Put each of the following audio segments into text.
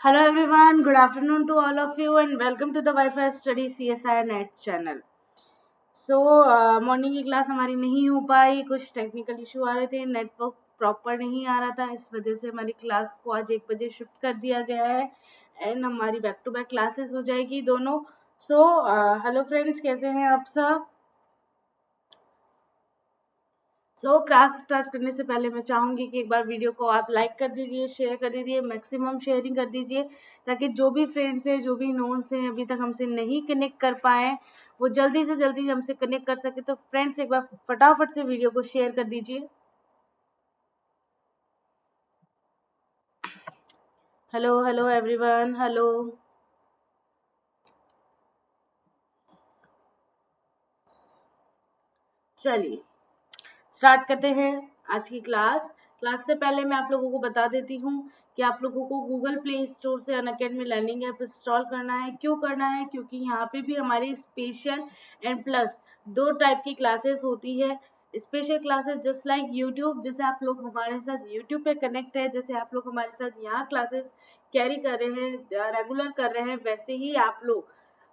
Hello everyone, good afternoon to all of you and welcome to the Wi-Fi Study CSI Net channel. So morning की class हमारी नहीं हो पाई, कुछ technical issue आ रहे थे, network proper नहीं आ रहा था, इस वजह से हमारी क्लास को आज 1 बजे शिफ्ट कर दिया गया है एंड हमारी बैक टू बैक क्लासेस हो जाएगी दोनों. सो हेलो फ्रेंड्स, कैसे हैं आप सब? क्लास स्टार्ट करने से पहले मैं चाहूंगी कि एक बार वीडियो को आप लाइक कर दीजिए, शेयर कर दीजिए, मैक्सिमम शेयरिंग कर दीजिए ताकि जो भी फ्रेंड्स हैं, जो भी नोन्स हैं अभी तक हमसे नहीं कनेक्ट कर पाए वो जल्दी से जल्दी हमसे कनेक्ट कर सके. तो फ्रेंड्स एक बार फटाफट से वीडियो को शेयर कर दीजिए. Hello hello everyone, hello. चलिए स्टार्ट करते हैं आज की क्लास. क्लास से पहले मैं आप लोगों को बता देती हूँ कि आप लोगों को गूगल प्ले स्टोर से अनअकैडमी लर्निंग ऐप इंस्टॉल करना है. क्यों करना है? क्योंकि यहाँ पे भी हमारी स्पेशल एंड प्लस दो टाइप की क्लासेस होती है. Special classes just like YouTube, जैसे आप लोग हमारे साथ यूट्यूब पे कनेक्ट है, जैसे आप लोग हमारे साथ यहाँ क्लासेस कैरी कर रहे हैं, रेगुलर कर रहे हैं, वैसे ही आप लोग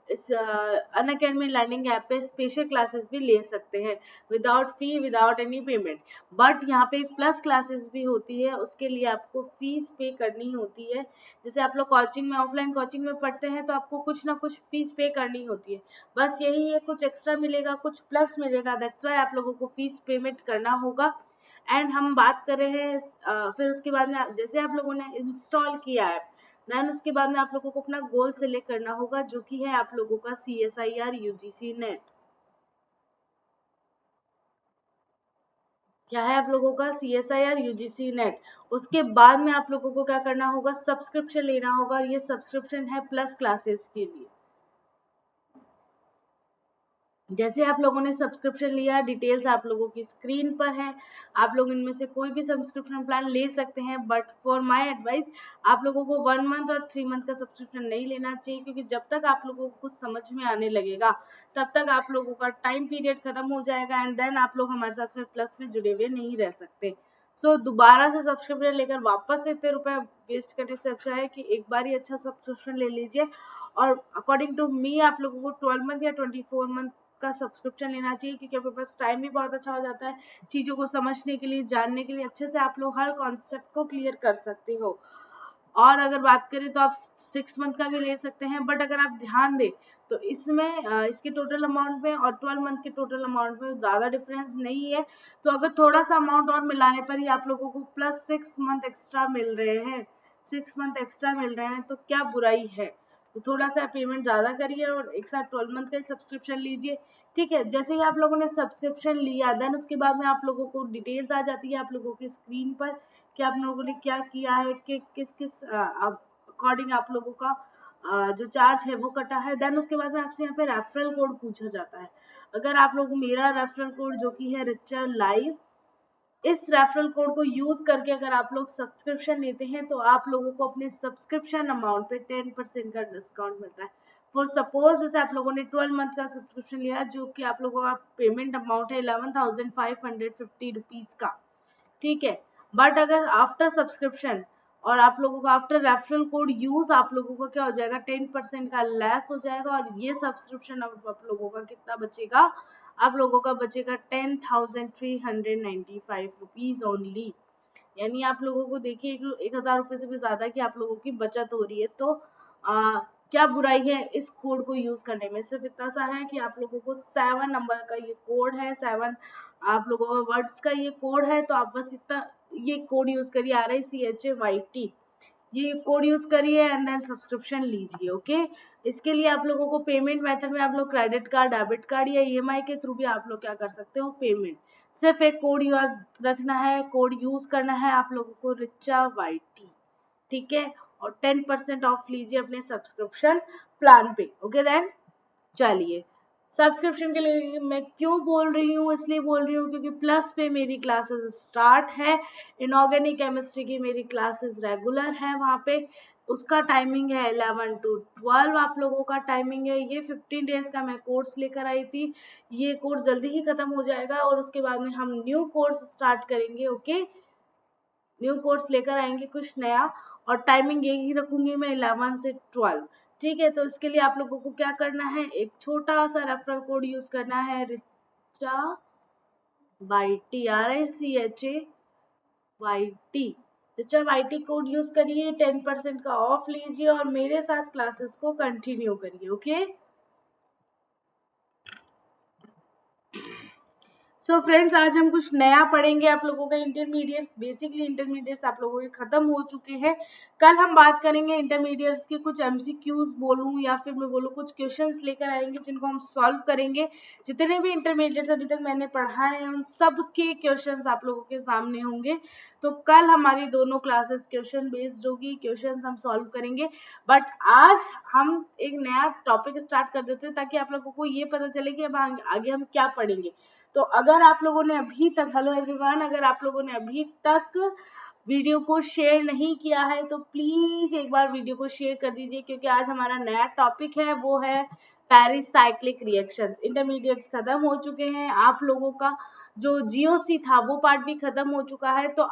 इस अनअकैडमी लर्निंग ऐप पे स्पेशल क्लासेस भी ले सकते हैं without fee, without any payment. But यहाँ पे प्लस क्लासेस भी होती है, उसके लिए आपको फीस पे करनी होती है. जैसे आप लोग कोचिंग में, ऑफलाइन कोचिंग में पढ़ते हैं तो आपको कुछ ना कुछ फीस पे करनी होती है. बस यही है, कुछ एक्स्ट्रा मिलेगा, कुछ प्लस मिलेगा, दैट्स वाई आप लोगों को फीस पेमेंट करना होगा. एंड हम बात कर रहे हैं फिर उसके बाद में जैसे आप लोगों ने इंस्टॉल किया है, देन उसके बाद में आप लोगों को अपना गोल सेलेक्ट करना होगा जो कि है आप लोगों का CSIR UGC नेट. क्या है आप लोगों का? CSIR UGC net. उसके बाद में आप लोगों को क्या करना होगा? सब्सक्रिप्शन लेना होगा. ये सब्सक्रिप्शन है प्लस क्लासेस के लिए. जैसे आप लोगों ने सब्सक्रिप्शन लिया, डिटेल्स आप लोगों की स्क्रीन पर है. आप लोग इनमें से कोई भी सब्सक्रिप्शन प्लान ले सकते हैं, बट फॉर माय एडवाइस आप लोगों को 1 मंथ और 3 मंथ का सब्सक्रिप्शन नहीं लेना चाहिए, क्योंकि जब तक आप लोगों को कुछ समझ में आने लगेगा तब तक आप लोगों का टाइम पीरियड खत्म हो जाएगा एंड देन आप लोग हमारे साथ फिर प्लस में जुड़े हुए नहीं रह सकते. दोबारा से सब्सक्रिप्शन लेकर वापस से इतने रुपए वेस्ट करने से अच्छा है कि एक बार ही अच्छा सब्सक्रिप्शन ले लीजिए. और अकॉर्डिंग टू मी आप लोगों को 12 मंथ या 24 मंथ का सब्सक्रिप्शन लेना चाहिए, क्योंकि आपके पास टाइम भी बहुत अच्छा हो जाता है चीज़ों को समझने के लिए, जानने के लिए. अच्छे से आप लोग हर कॉन्सेप्ट को क्लियर कर सकते हो. और अगर बात करें तो आप 6 मंथ का भी ले सकते हैं, बट अगर आप ध्यान दें तो इसमें इसके टोटल अमाउंट में और 12 मंथ के टोटल अमाउंट में ज़्यादा डिफरेंस नहीं है. तो अगर थोड़ा सा अमाउंट और मिलाने पर ही आप लोगों को प्लस 6 मंथ एक्स्ट्रा मिल रहे हैं, 6 मंथ एक्स्ट्रा मिल रहे हैं, तो क्या बुराई है? तो थोड़ा सा पेमेंट ज़्यादा करिए और एक साथ 12 मंथ का सब्सक्रिप्शन लीजिए. ठीक है, जैसे ही आप लोगों ने सब्सक्रिप्शन लिया, देन उसके बाद में आप लोगों को डिटेल्स आ जाती है आप लोगों की स्क्रीन पर कि आप लोगों ने क्या किया है, कि किस किस अकॉर्डिंग आप लोगों का जो चार्ज है वो कटा है. देन उसके बाद में आपसे यहाँ पे रेफरल कोड पूछा जाता है. अगर आप लोग मेरा रेफरल कोड जो कि है रिचा लाइव, इस रेफरल कोड को यूज करके अगर आप लोग सब्सक्रिप्शन लेते हैं तो आप लोगों को अपने सब्सक्रिप्शन अमाउंट पे 10% का डिस्काउंट मिलता है. फॉर सपोज जैसे आप लोगों ने 12 मंथ का सब्सक्रिप्शन लिया जो कि आप लोगों का पेमेंट अमाउंट है 11,550 रुपीज का. ठीक है, बट अगर आफ्टर सब्सक्रिप्शन और आप लोगों का आफ्टर रेफरल कोड यूज आप लोगों का क्या हो जाएगा, 10% का लेस हो जाएगा. और ये सब्सक्रिप्शन अब आप लोगों का कितना बचेगा? आप लोगों का बचेगा 10,395 रुपीज ओनली. यानी आप लोगों को देखिए 1,000 रुपये से भी ज्यादा की आप लोगों की बचत हो रही है. तो क्या बुराई है इस कोड को यूज करने में? सिर्फ इतना सा है कि आप लोगों को 7 नंबर का ये कोड है, 7 आप लोगों का वर्ड्स का ये कोड है. तो आप बस इतना ये कोड यूज करिए, RICHAYT, ये कोड यूज करिए एंड देन सब्सक्रिप्शन लीजिए. ओके, इसके लिए आप लोगों को पेमेंट मेथड में आप लोग क्रेडिट कार्ड, डेबिट कार्ड या EMI के थ्रू भी आप लोग क्या कर सकते हो, पेमेंट. सिर्फ एक कोड याद रखना है, कोड यूज करना है आप लोगों को, रिचा YT. ठीक है, और 10% ऑफ लीजिए अपने सब्सक्रिप्शन प्लान पे. ओके देन चलिए, सब्सक्रिप्शन के लिए मैं क्यों बोल रही हूँ? इसलिए बोल रही हूँ क्योंकि प्लस पे मेरी क्लासेस स्टार्ट है. इनऑर्गेनिक केमिस्ट्री की मेरी क्लासेस रेगुलर है वहाँ पे. उसका टाइमिंग है 11 to 12 आप लोगों का टाइमिंग है. ये 15 डेज का मैं कोर्स लेकर आई थी. ये कोर्स जल्दी ही खत्म हो जाएगा और उसके बाद में हम न्यू कोर्स स्टार्ट करेंगे. ओके, न्यू कोर्स लेकर आएंगे कुछ नया. और टाइमिंग यही रखूंगी मैं 11 से 12। ठीक है, तो इसके लिए आप लोगों को क्या करना है, एक छोटा सा रेफरल कोड यूज करना है, Richa YTRICHAYT। Richa YT code use करिए, 10% का ऑफ लीजिए और मेरे साथ क्लासेस को कंटिन्यू करिए। ओके, सो फ्रेंड्स, आज हम कुछ नया पढ़ेंगे आप लोगों का। इंटरमीडिएट्स, बेसिकली इंटरमीडिएट्स आप लोगों के खत्म हो चुके हैं। कल हम बात करेंगे इंटरमीडिएट्स के कुछ एमसीक्यूज बोलूं या फिर मैं बोलूं कुछ क्वेश्चंस लेकर आएंगे जिनको हम सॉल्व करेंगे। जितने भी इंटरमीडिएट्स अभी तक मैंने पढ़ाए हैं उन सब के क्वेश्चंस आप लोगों के सामने होंगे। तो कल हमारी दोनों क्लासेस क्वेश्चन बेस्ड होगी, क्वेश्चंस हम सॉल्व करेंगे। बट आज हम एक नया टॉपिक स्टार्ट कर देते हैं ताकि आप लोगों को ये पता चले कि अब आगे हम क्या पढ़ेंगे। तो अगर आप लोगों ने अभी तक, हेलो एवरीवन, अगर आप लोगों ने अभी तक वीडियो को शेयर नहीं किया है तो प्लीज एक बार वीडियो को शेयर कर दीजिए, क्योंकि आज हमारा नया टॉपिक है, वो है पेरिसाइक्लिक रिएक्शंस। इंटरमीडिएट्स खत्म हो चुके हैं, आप लोगों का जो जीओसी था वो पार्ट भी खत्म हो चुका है। तो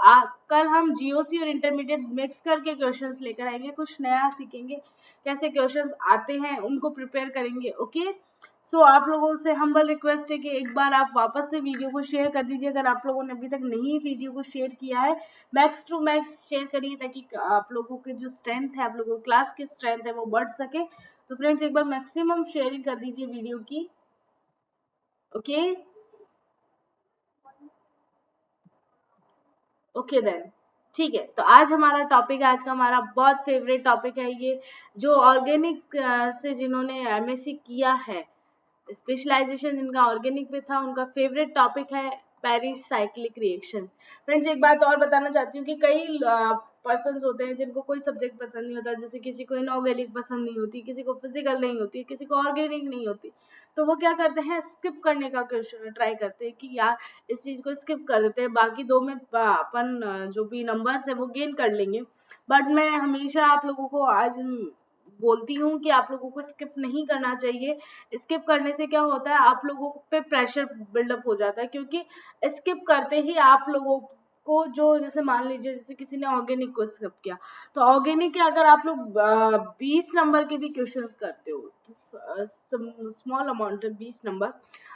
कल हम जीओसी और इंटरमीडिएट मिक्स करके क्वेश्चंस लेकर आएंगे, कुछ नया सीखेंगे, कैसे क्वेश्चंस आते हैं उनको प्रिपेयर करेंगे। ओके, सो आप लोगों से हम्बल रिक्वेस्ट है कि एक बार आप वापस से वीडियो को शेयर कर दीजिए। अगर आप लोगों ने अभी तक नहीं वीडियो को शेयर किया है, मैक्स टू मैक्स शेयर करिए ताकि आप लोगों की जो स्ट्रेंथ है, आप लोगों की क्लास की स्ट्रेंथ है, वो बढ़ सके। तो फ्रेंड्स, एक बार मैक्सिमम शेयरिंग कर दीजिए वीडियो की। ओके, ओके देन, ठीक है। तो आज हमारा टॉपिक है, आज का हमारा बहुत फेवरेट टॉपिक है ये, जो ऑर्गेनिक से जिन्होंने एमएससी किया है, स्पेशलाइजेशन जिनका ऑर्गेनिक में था, उनका फेवरेट टॉपिक है पेरिसाइक्लिक रिएक्शन। फ्रेंड्स, एक बात और बताना चाहती हूँ कि कई पर्सन होते हैं जिनको कोई सब्जेक्ट पसंद नहीं होता, जैसे किसी को इनऑर्गेनिक पसंद नहीं होती, किसी को फिजिकल नहीं होती, किसी को ऑर्गेनिक नहीं होती। तो वो क्या करते हैं, स्किप करने का क्वेश्चन ट्राई करते हैं कि यार इस चीज को स्किप कर देते हैं, बाकी दो में अपन जो भी नंबर्स है वो गेन कर लेंगे। बट मैं हमेशा आप लोगों को आज बोलती हूँ कि आप लोगों को स्किप नहीं करना चाहिए। स्किप करने से क्या होता है, आप लोगों पे प्रेशर बिल्डअप हो जाता है, क्योंकि स्किप करते ही आप लोगों को जो, जैसे मान लीजिए जैसे किसी ने ऑर्गेनिक को स्किप किया, तो ऑर्गेनिक के अगर आप लोग 20 नंबर के भी क्वेश्चन करते हो, स्मॉल अमाउंट है 20 नंबर,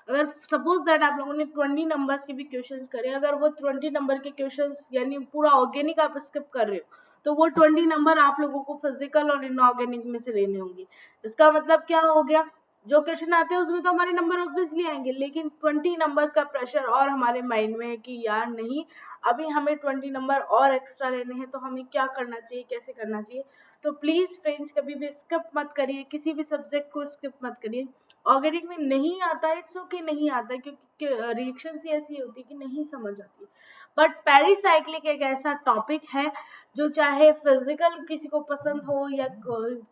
अगर सपोज दैट आप लोगों ने 20 नंबर्स के भी क्वेश्चंस करे, अगर वो 20 नंबर के क्वेश्चंस यानी पूरा ऑर्गेनिक आप स्किप कर रहे हो, तो वो 20 नंबर आप लोगों को फिजिकल और इनऑर्गेनिक में से लेने होंगे। इसका मतलब क्या हो गया, जो क्वेश्चन आते हैं उसमें तो हमारे नंबर ऑब्वियसली आएंगे, लेकिन 20 नंबर्स का प्रेशर और हमारे माइंड में है कि यार नहीं, अभी हमें 20 नंबर और एक्स्ट्रा लेने हैं, तो हमें क्या करना चाहिए, कैसे करना चाहिए। तो प्लीज फ्रेंड्स, कभी भी स्किप मत करिए, किसी भी सब्जेक्ट को स्किप मत करिए। ऑर्गेनिक में नहीं आता है, इट्स ओके, नहीं आता है, क्योंकि रिएक्शन ही ऐसी होती है कि नहीं समझ आती। बट पेरिसाइक्लिक एक ऐसा टॉपिक है जो चाहे फिजिकल किसी को पसंद हो या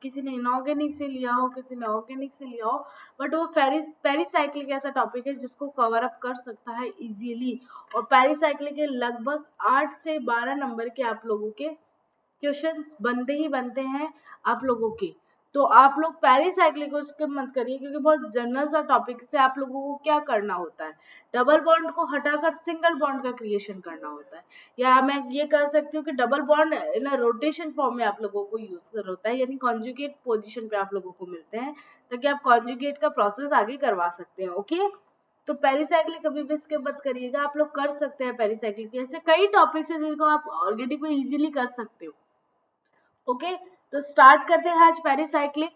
किसी ने इनऑर्गेनिक से लिया हो, किसी ने ऑर्गेनिक से लिया हो, बट वो पेरिसाइक्लिक ऐसा टॉपिक है जिसको कवर अप कर सकता है इजीली। और पेरिसाइक्लिक के लगभग 8 से 12 नंबर के आप लोगों के क्वेश्चंस बनते ही बनते हैं आप लोगों के। तो आप लोग पेरिसाइक्लिक को स्किप मत करिए, क्योंकि बहुत जनरल सा टॉपिक से आप लोगों को क्या करना होता है, डबल बॉन्ड को हटाकर सिंगल बॉन्ड का क्रिएशन करना होता है। या मैं ये कर सकती हूँ कि double bond in rotation form में आप लोगों को यूज कर होता है, यानी कॉन्जुगेट पोजीशन पे आप लोगों को मिलते हैं, ताकि आप कॉन्जुगेट का प्रोसेस आगे करवा सकते हैं। ओके, तो पेरिसाइक्लिक कभी भी स्किप मत करिएगा, आप लोग कर सकते हैं पेरिसाइक्लिक। ऐसे कई टॉपिक्स हैं जिनको आप ऑर्गेनिक में इजीली कर सकते हो। ओके, तो स्टार्ट करते हैं आज पेरिसाइक्लिक,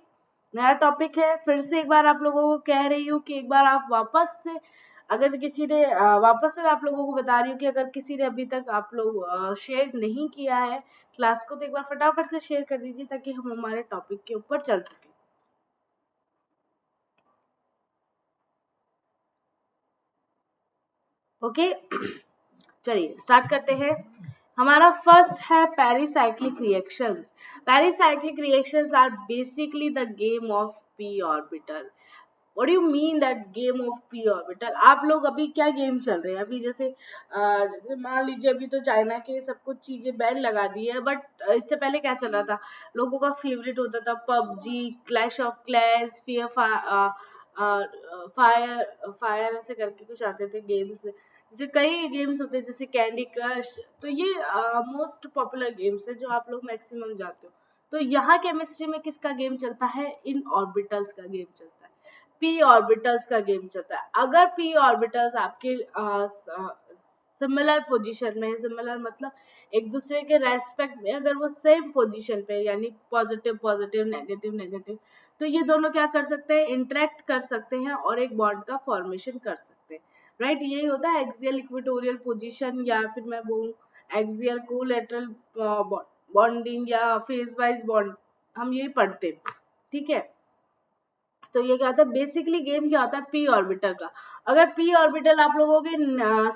नया टॉपिक है। फिर से एक बार आप लोगों को कह रही हूँ कि एक बार आप वापस से, अगर किसी ने वापस से आप लोगों को बता रही हूँ कि अगर किसी ने अभी तक आप लोग शेयर नहीं किया है क्लास को, तो एक बार फटाफट से शेयर कर दीजिए ताकि हम हमारे टॉपिक के ऊपर चल सके। ओके, चलिए स्टार्ट करते हैं। हमारा फर्स्ट है pericyclic reactions. Pericyclic reactions are basically the game of p orbital. What do you mean that game of p orbital? आप लोग अभी क्या गेम चल रहे हैं अभी, जैसे मान लीजिए अभी तो चाइना के सब कुछ चीजें बैन लगा दी है, बट इससे पहले क्या चल रहा था, लोगों का फेवरेट होता था PUBG, clash of clans, fire fire ऐसे करके कुछ आते थे गेम्स, जैसे कई गेम्स होते हैं जैसे कैंडी क्रश। तो ये मोस्ट पॉपुलर गेम्स है जो आप लोग मैक्सिमम जानते हो। तो यहाँ केमिस्ट्री में किसका गेम चलता है? इन ऑर्बिटल्स का गेम चलता है, पी ऑर्बिटल्स का गेम चलता है। अगर पी ऑर्बिटल्स आपके सिमिलर पोजीशन में, सिमिलर मतलब एक दूसरे के रेस्पेक्ट में, अगर वो सेम पोजीशन पे यानी पॉजिटिव पॉजिटिव नेगेटिव नेगेटिव, तो ये दोनों क्या कर सकते हैं? इंटरेक्ट कर सकते हैं और एक बॉन्ड का फॉर्मेशन कर सकते हैं। राइट, यही होता है एक्सियल इक्वेटोरियल पोजीशन, या फिर मैं बोलूँ एक्सियल कोलैटरल बॉन्डिंग या फेज वाइज बॉन्ड, हम यही पढ़ते हैं। ठीक है, तो ये क्या होता है? बेसिकली गेम क्या होता है? पी ऑर्बिटल का। अगर पी ऑर्बिटल आप लोगों के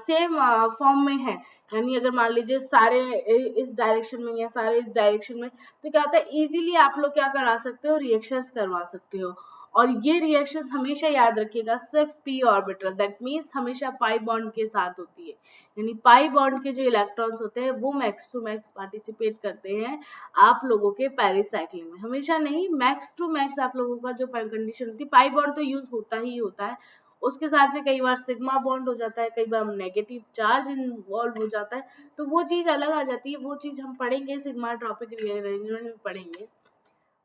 सेम फॉर्म में है, यानी अगर मान लीजिए सारे इस डायरेक्शन में या सारे इस डायरेक्शन में, तो क्या होता है? इजीली आप लोग क्या करा सकते हो? रिएक्शंस करवा सकते हो। और ये रिएक्शन हमेशा याद रखिएगा सिर्फ पी ऑर्बिटल, दैट मीन्स हमेशा पाई बॉन्ड के साथ होती है। यानी पाई बॉन्ड के जो इलेक्ट्रॉन्स होते हैं वो मैक्स टू मैक्स पार्टिसिपेट करते हैं आप लोगों के पेरिसाइक्लिंग में। हमेशा नहीं, मैक्स टू मैक्स आप लोगों का जो कंडीशन होती है, पाई बॉन्ड तो यूज होता ही होता है, उसके साथ में कई बार सिग्मा बॉन्ड हो जाता है, कई बार नेगेटिव चार्ज इन्वॉल्व हो जाता है, तो वो चीज अलग आ जाती है। वो चीज हम पढ़ेंगे सिग्मा ट्रॉपिक अरेंजमेंट में पढ़ेंगे।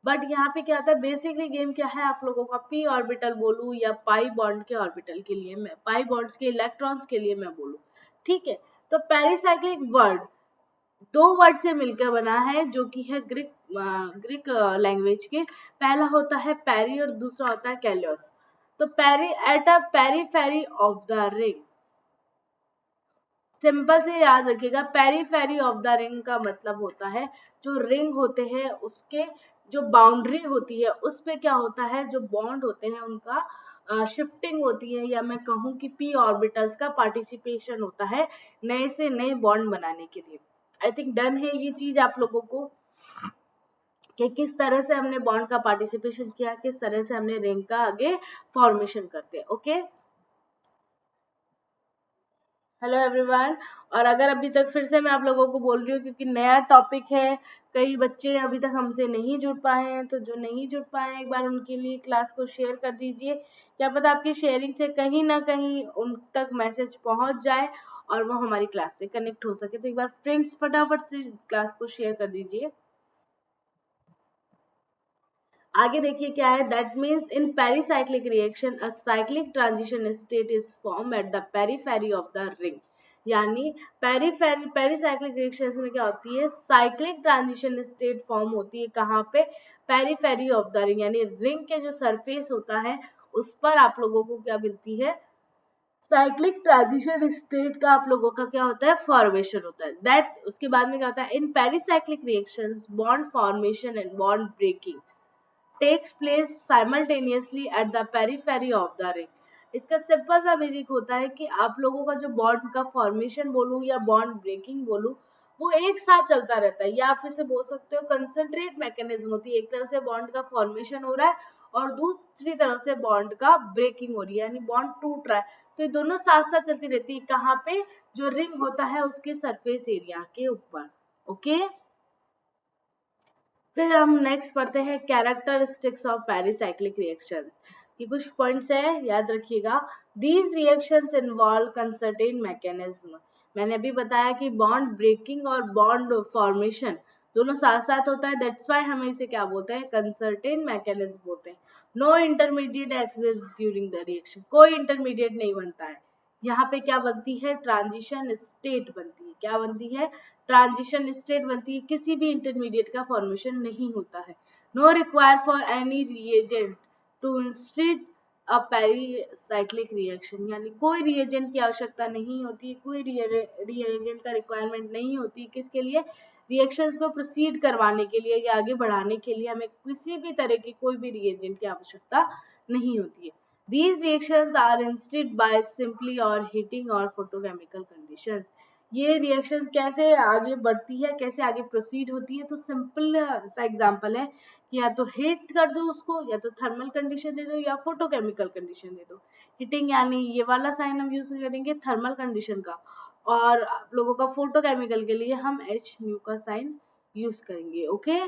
बट यहाँ पे क्या होता है? बेसिकली गेम क्या है आप लोगों का? पी ऑर्बिटल बोलूं या पाई बॉन्ड के ऑर्बिटल के लिए, मैं पाई बॉन्ड्स के इलेक्ट्रॉन्स के लिए मैं बोलूं। ठीक है, तो पेरिसाइक्लिक वर्ड दो वर्ड से मिलकर बना है, जो कि है ग्रीक लैंग्वेज के। पहला होता है पेरी और दूसरा होता है कैलियोस। तो peri at a periphery of the ring, simple से याद रखिएगा, पेरीफेरी ऑफ द रिंग का मतलब होता है जो रिंग होते हैं उसके जो बाउंड्री होती है उस पे क्या होता है? जो बॉन्ड होते हैं उनका शिफ्टिंग होती है, या मैं कहूँ कि पी ऑर्बिटल्स का पार्टिसिपेशन होता है नए से नए बॉन्ड बनाने के लिए। आई थिंक डन है ये चीज आप लोगों को, कि किस तरह से हमने बॉन्ड का पार्टिसिपेशन किया, किस तरह से हमने रिंग का आगे फॉर्मेशन करते हैं। Okay, hello everyone. और अगर अभी तक, फिर से मैं आप लोगों को बोल रही हूँ क्योंकि नया टॉपिक है, कई बच्चे अभी तक हमसे नहीं जुड़ पाए हैं, तो जो नहीं जुड़ पाए हैं एक बार उनके लिए क्लास को शेयर कर दीजिए। क्या पता आपकी शेयरिंग से कहीं ना कहीं उन तक मैसेज पहुंच जाए और वो हमारी क्लास से कनेक्ट हो सके। तो एक बार फ्रेंड्स फटाफट से क्लास को शेयर कर दीजिए। आगे देखिए क्या है, that means in pericyclic reaction a cyclic transition state is form at the periphery of the ring. यानी पेरीफेरी पेरीसाइक्लिक रिएक्शन में क्या होती है? साइक्लिक ट्रांजिशन स्टेट फॉर्म होती है कहाँ पे? पेरीफेरी ऑफ द रिंग, यानी रिंग के जो सरफेस होता है उस पर आप लोगों को क्या मिलती है? साइक्लिक ट्रांजिशन स्टेट का आप लोगों का क्या होता है? फॉर्मेशन होता है। दैट उसके बाद में क्या होता है? In pericyclic reactions bond formation and bond breaking takes place simultaneously at the periphery of the ring। इसका सिंपल सा मीनिंग होता है कि आप लोगों का जो बॉन्ड का फॉर्मेशन बोलूं या बॉन्ड ब्रेकिंग बोलूं, वो एक साथ चलता रहता है, या आप इसे बोल सकते हो कंसंट्रेट मैकेनिज्म होती है। एक तरह से बॉन्ड का फॉर्मेशन हो रहा है और दूसरी तरह से बॉन्ड का ब्रेकिंग हो रही है, यानी बॉन्ड टूट रहा है। तो ये दोनों साथ साथ चलती रहती है। कहाँ पे? जो रिंग होता है उसके सरफेस एरिया के ऊपर। ओके, फिर हम नेक्स्ट पढ़ते हैं कैरेक्टरिस्टिक्स ऑफ पेरिसाइक्लिक रिएक्शन की कुछ पॉइंट्स है, याद रखिएगा। These reactions involve concerted mechanism. मैंने अभी बताया कि बॉन्ड ब्रेकिंग और बॉन्ड फॉर्मेशन दोनों साथ साथ होता है, दैट्स वाई हमें इसे क्या बोलते हैं? कंसर्टेन मैकेनिज्म बोलते हैं। No intermediate exist during the reaction, कोई इंटरमीडिएट नहीं बनता है। यहाँ पे क्या बनती है? ट्रांजिशन स्टेट बनती है। क्या बनती है? ट्रांजिशन स्टेट बनती है, किसी भी इंटरमीडिएट का फॉर्मेशन नहीं होता है। No require for any reagent to instate a pericyclic reaction, यानी कोई रिएजेंट की आवश्यकता नहीं होती, कोई रिएजेंट का रिक्वायरमेंट नहीं होती। किसके लिए? रिएक्शंस को प्रोसीड करवाने के लिए या आगे बढ़ाने के लिए हमें किसी भी तरह की कोई भी रिएजेंट की आवश्यकता नहीं होती है। These reactions are instead by simply or heating or photochemical conditions। ये रिएक्शन कैसे आगे बढ़ती है, कैसे आगे प्रोसीड होती है? तो सिंपल सा एग्जांपल है कि या तो हीट कर दो उसको, या तो थर्मल कंडीशन दे दो, या फोटोकेमिकल कंडीशन दे दो। हीटिंग यानी ये वाला साइन हम यूज करेंगे थर्मल कंडीशन का, और आप लोगों का फोटोकेमिकल के लिए हम एच न्यू का साइन यूज करेंगे। ओके,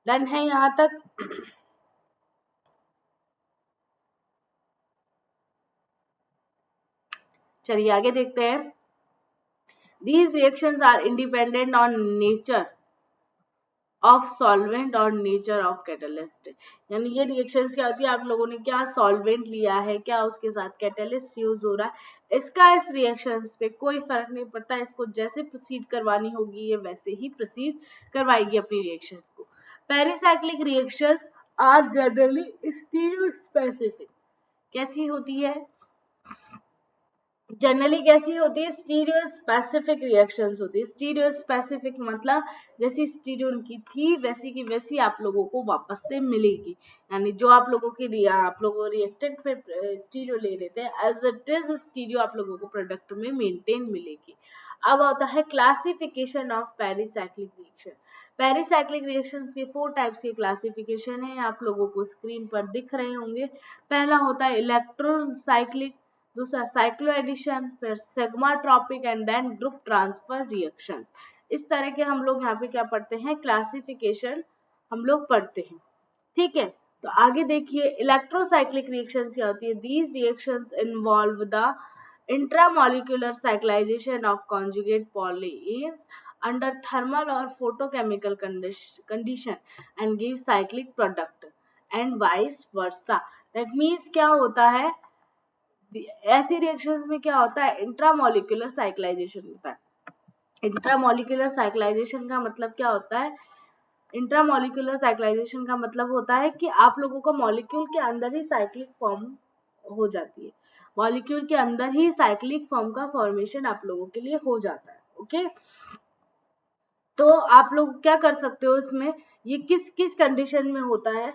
डन है यहाँ तक? चलिए आगे देखते हैं। These reactions are independent on nature of solvent और नेचर ऑफ कैटलिस्ट। यानी ये रिएक्शंस क्या होती है, आप लोगों ने क्या सॉल्वेंट लिया है, क्या उसके साथ कैटलिस्ट यूज हो रहा है, इसका इस रिएक्शंस पे कोई फर्क नहीं पड़ता। इसको जैसे प्रोसीड करवानी होगी ये वैसे ही प्रोसीड करवाएगी अपनी रिएक्शंस को। Pericyclic reactions are generally stereospecific. कैसी होती है, जनरली कैसी होती है, स्टीरियो स्पेसिफिक रिएक्शंस होती है। स्टीरियो स्पेसिफिक मतलब जैसी स्टीरियो उनकी थी वैसी की वैसी आप लोगों को वापस से मिलेगी। यानी जो आप लोगों के लिए आप लोगों रिएक्टेंट पे स्टीरियो ले रहे थे एज इट इज स्टीरियो आप लोगों को प्रोडक्ट में मेंटेन मिलेगी। अब आता है classification of pericyclic reaction. Pericyclic reactions के 4 टाइप्स की क्लासिफिकेशन है, आप लोगों को स्क्रीन पर दिख रहे होंगे। पहला होता है इलेक्ट्रोसाइक्लिक, दूसरा साइक्लो एडिशन, फिर sigmatropic and then group transfer reactions. इस तरह के हम लोग यहाँ पे क्या पढ़ते हैं, क्लासिफिकेशन हम लोग पढ़ते हैं। ठीक है, तो आगे देखिए इलेक्ट्रोसाइक्लिक रिएक्शंस क्या होती है। These reactions involve the intramolecular cyclization of conjugate polyenes under thermal और photochemical condition and give cyclic product and vice versa. That means क्या होता है, ऐसे रिएक्शंस में क्या होता है, इंट्रामोलिकुलर साइक्लाइजेशन होता है। इंट्रामोलिकुलर साइक्लाइजेशन का मतलब क्या होता है, इंट्रामोलिकुलर साइक्लाइजेशन का मतलब होता है कि आप लोगों का मॉलिक्यूल के अंदर ही साइक्लिक फॉर्म हो जाती है, मॉलिक्यूल के अंदर ही साइक्लिक फॉर्म का फॉर्मेशन आप लोगों के लिए हो जाता है। ओके, तो आप लोग क्या कर सकते हो इसमें, ये किस किस कंडीशन में होता है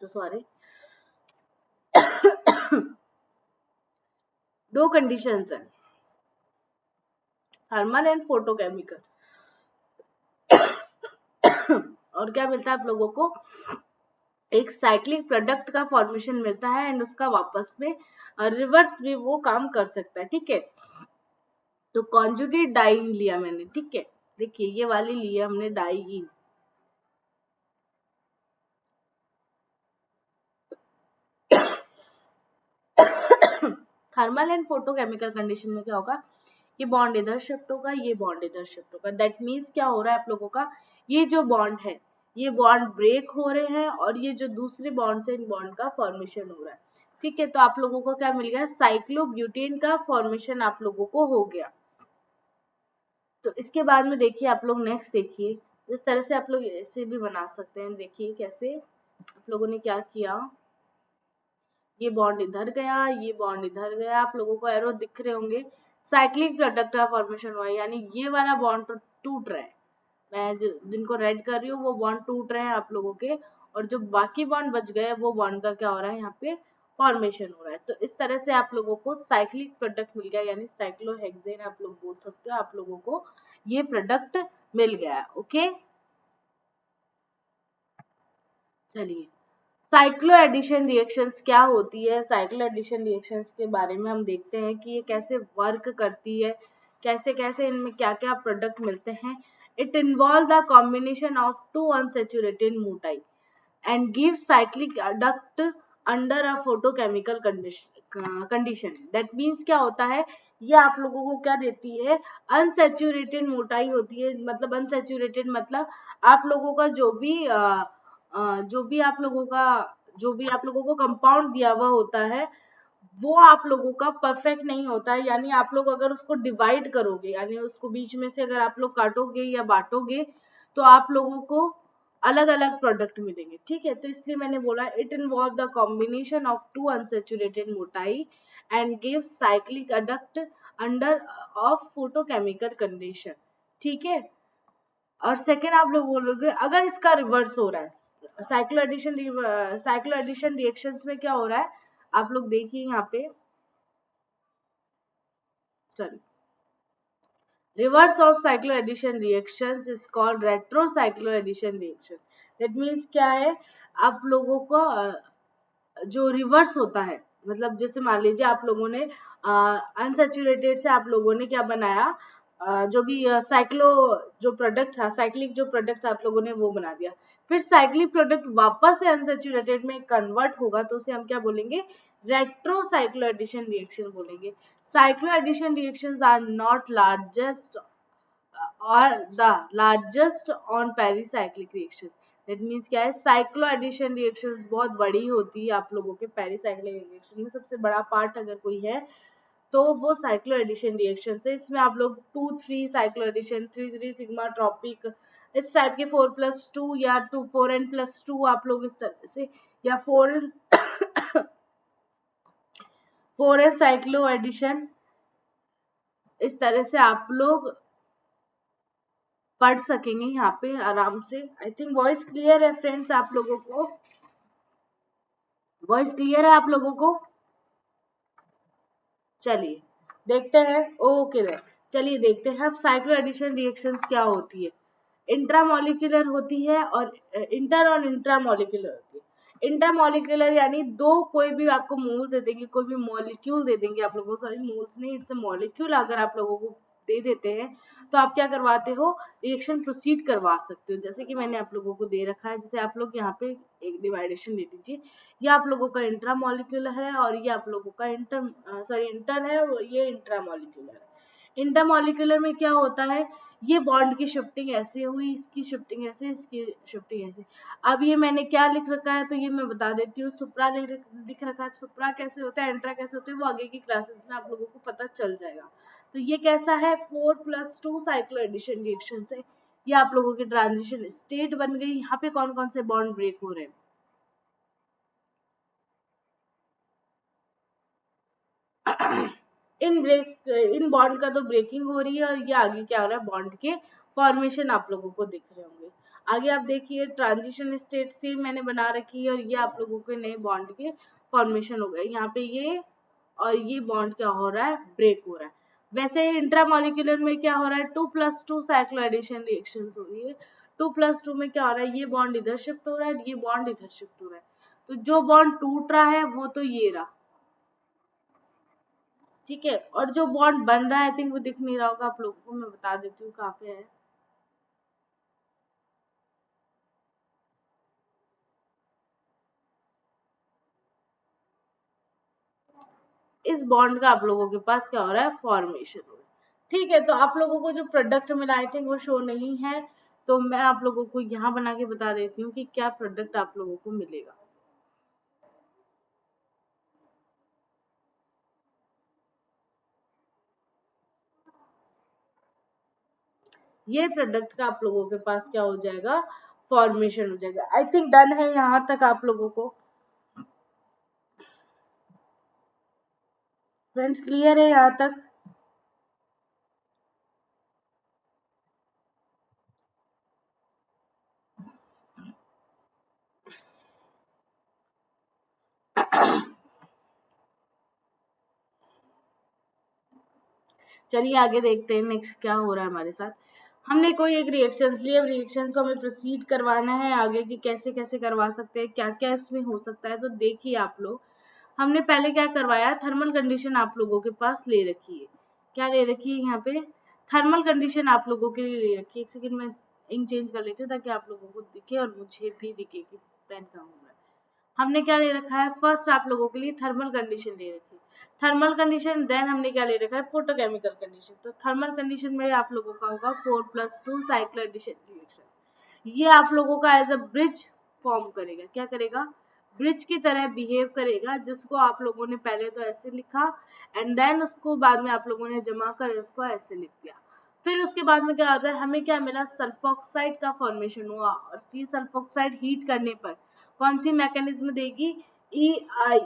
तो सॉरी दो कंडीशंस है, थर्मल एंड फोटोकेमिकल। और क्या मिलता है आप लोगों को, एक साइक्लिक प्रोडक्ट का फॉर्मेशन मिलता है एंड उसका वापस में रिवर्स भी वो काम कर सकता है। ठीक है, तो कॉन्जुगेट डाइईन लिया मैंने। ठीक है, देखिए ये वाली लिया हमने diene. Thermal and photochemical condition में क्या होगा, ये बॉन्ड इधर शिफ्ट होगा, ये बॉन्ड इधर शिफ्ट होगा। दैट मीन्स क्या हो रहा है आप लोगों का, ये जो बॉन्ड है ये बॉन्ड ब्रेक हो रहे हैं और ये जो दूसरे बॉन्ड से इन बॉन्ड का फॉर्मेशन हो रहा है। ठीक है, तो आप लोगों को क्या मिल गया, साइक्लोब्यूटेन का फॉर्मेशन आप लोगों को हो गया। तो इसके बाद में देखिए आप लोग नेक्स्ट देखिए, जिस तरह से आप लोग ऐसे भी बना सकते हैं। देखिए कैसे आप लोगों ने क्या किया, ये बॉन्ड इधर गया, ये बॉन्ड इधर गया, आप लोगों को एरो दिख रहे होंगे, साइक्लिक प्रोडक्ट का फॉर्मेशन हुआ है। यानी ये वाला बॉन्ड तो टूट रहा है, मैं जिनको रेड कर रही हूँ वो बॉन्ड टूट रहे हैं आप लोगों के, और जो बाकी बॉन्ड बच गए वो बॉन्ड का क्या हो रहा है, यहाँ पे फॉर्मेशन हो रहा है। तो इस तरह से आप लोगों को साइक्लिक प्रोडक्ट मिल गया, यानी साइक्लोहेक्सेन आप लोग बोल सकते हो, आप लोगों को ये प्रोडक्ट मिल गया। ओके, चलिए साइक्लो एडिशन रिएक्शंस क्या होती है, साइक्लो एडिशन रिएक्शंस के बारे में हम देखते हैं कि ये कैसे वर्क करती है, कैसे कैसे इनमें क्या क्या प्रोडक्ट मिलते हैं। It involve the combination of two unsaturated moiety and give cyclic adduct under a photochemical condition. That means क्या होता है, ये आप लोगों को क्या देती है, अनसैचुरेटेड मोटाई होती है। मतलब अनसैचुरेटेड मतलब आप लोगों का जो भी आप लोगों को कंपाउंड दिया हुआ होता है वो आप लोगों का परफेक्ट नहीं होता है। यानी आप लोग अगर उसको डिवाइड करोगे, यानी उसको बीच में से अगर आप लोग काटोगे या बांटोगे तो आप लोगों को अलग अलग प्रोडक्ट मिलेंगे। ठीक है, तो इसलिए मैंने बोला it involve the combination of two unsaturated moiety and give cyclic adduct under of photochemical condition. ठीक है, और सेकेंड आप लोग बोलोगे अगर इसका रिवर्स हो रहा है, साइक्लो एडिशन रिएक्शंस में क्या हो रहा है, आप लोग देखिए यहाँ पे, sorry, reverse of cycloaddition reactions is called retro cycloaddition reaction. That means क्या है, आप लोगों को जो रिवर्स होता है, मतलब जैसे मान लीजिए आप लोगों ने अनसेचुरेटेड से आप लोगों ने क्या बनाया, जो भी साइक्लो जो प्रोडक्ट था, साइक्लिक जो प्रोडक्ट था आप लोगों ने वो बना दिया। फिर साइक्लिक प्रोडक्ट वापस से अनसेचुरेटेड में कन्वर्ट होगा तो उसे हम क्या बोलेंगे, रेट्रो साइक्लो एडिशन रिएक्शन बोलेंगे। Cycloaddition reactions are not largest और the largest on pericyclic reaction. That means क्या है, साइक्लो एडिशन रिएक्शंस बहुत बड़ी होती है आप लोगों के पेरिसाइक्लिक रिएक्शन में। सबसे बड़ा पार्ट अगर कोई है तो वो साइक्लो एडिशन रिएक्शन है। इसमें आप लोग 2-3 साइक्लो एडिशन, 3-3 सिग्मा ट्रॉपिक, इस टाइप के 4+2 या 4n+2 आप लोग इस तरह से, या 4n साइक्लो एडिशन, इस तरह से आप लोग पढ़ सकेंगे यहाँ पे आराम से। आई थिंक वॉइस क्लियर है फ्रेंड्स आप लोगों को, वॉइस क्लियर है आप लोगों को? चलिए देखते हैं। ओके मैम, चलिए देखते हैं अब साइक्लो एडिशन रिएक्शंस क्या होती है। इंट्रामोलिकुलर होती है और इंटर और इंट्रामोलिकुलर होती है। इंटरमोलिकुलर यानी दो कोई भी आपको मोल्स दे देंगे, कोई भी मॉलिक्यूल दे देंगे आप लोगों को, सॉरी मोल्स नहीं, इट्स मॉलिक्यूल अगर आप लोगों को दे देते हैं तो आप क्या करवाते हो, रिएक्शन प्रोसीड करवा सकते हो। जैसे कि मैंने आप लोगों को दे रखा है, जैसे आप लोग यहाँ पे एक डिवाइडेशन दे दीजिए, ये आप लोगों का इंट्रामोलिकुलर है और ये आप लोगों का इंटर है और ये इंट्रामोलिकुलर है। इंटरमोलिकुलर में क्या होता है, ये बॉन्ड की शिफ्टिंग ऐसे हुई, इसकी शिफ्टिंग ऐसे, इसकी शिफ्टिंग ऐसे। अब ये मैंने क्या लिख रखा है तो ये मैं बता देती हूँ। सुप्रा लिख रखा है, सुप्रा कैसे होता है, इंट्रा कैसे होता है, वो आगे की क्लासेस में आप लोगों को पता चल जाएगा। तो ये कैसा है, 4+2 साइक्लो एडिशन रिएक्शन से ये आप लोगों की ट्रांजिशन स्टेट बन गई। यहाँ पे कौन कौन से बॉन्ड ब्रेक हो रहे हैं, इन बॉन्ड का तो ब्रेकिंग हो रही है और ये आगे क्या हो रहा है, बॉन्ड के फॉर्मेशन आप लोगों को दिख रहे होंगे। आगे आप देखिए ट्रांजिशन स्टेट से मैंने बना रखी है और ये आप लोगों के नए बॉन्ड के फॉर्मेशन हो गए। यहाँ पे ये और ये बॉन्ड क्या हो रहा है, ब्रेक हो रहा है। वैसे इंट्रामोलिकुलर में क्या हो रहा है, 2+2 साइक्लो एडिशन रिएक्शन हो रही है। 2+2 में क्या हो रहा है, ये बॉन्ड इधर शिफ्ट हो रहा है, ये बॉन्ड इधर शिफ्ट हो रहा है। तो जो बॉन्ड टूट रहा है वो तो ये रहा, ठीक है। और जो बॉन्ड बन रहा है, आई थिंक वो दिख नहीं रहा होगा आप लोगों को, मैं बता देती हूँ कहाँ पे है। इस बॉन्ड का आप लोगों के पास क्या हो रहा है, फॉर्मेशन हो रहा है, ठीक है। तो आप लोगों को जो प्रोडक्ट मिला आई थिंक वो शो नहीं है, तो मैं आप लोगों को यहाँ बना के बता देती हूँ कि क्या प्रोडक्ट आप लोगों को मिलेगा। ये प्रोडक्ट का आप लोगों के पास क्या हो जाएगा, फॉर्मेशन हो जाएगा। आई थिंक डन है यहाँ तक आप लोगों को, फ्रेंड्स क्लियर है यहाँ तक? चलिए आगे देखते हैं नेक्स्ट क्या हो रहा है हमारे साथ। हमने कोई एक रिएक्शन लिए, रिएक्शन को हमें प्रोसीड करवाना है आगे की, कैसे कैसे करवा सकते हैं, क्या क्या इसमें हो सकता है। तो देखिए आप लोग, हमने पहले क्या करवाया, थर्मल कंडीशन आप लोगों के पास ले रखी है। क्या ले रखी है यहाँ पे, थर्मल कंडीशन आप लोगों के लिए ले रखी है। एक सेकंड में इंक चेंज कर लेते हैं ताकि आप लोगों को दिखे और मुझे भी दिखे कि पेन कहाँ हो रहा है। हमने क्या ले रखा है, फर्स्ट आप लोगों के लिए थर्मल कंडीशन ले रखी है, थर्मल कंडीशन। देन हमने क्या ले रखा है, फोटोकेमिकल कंडीशन। तो थर्मल कंडीशन में आप लोगों का होगा 4+2 साइक्लो एडिशन रिएक्शन। ये आप लोगों का एज अ ब्रिज फॉर्म करेगा, क्या करेगा, ब्रिज की तरह बिहेव करेगा, जिसको आप लोगों ने पहले तो ऐसे लिखा एंड देन उसको बाद में आप लोगों ने जमा कर इसको ऐसे लिख दिया। फिर उसके बाद में क्या होता है, हमें क्या मिला, सल्फोक्साइड का फॉर्मेशन हुआ। और ये सल्फोक्साइड हीट करने पर कौन सी मैकेनिज्म देगी, ई आई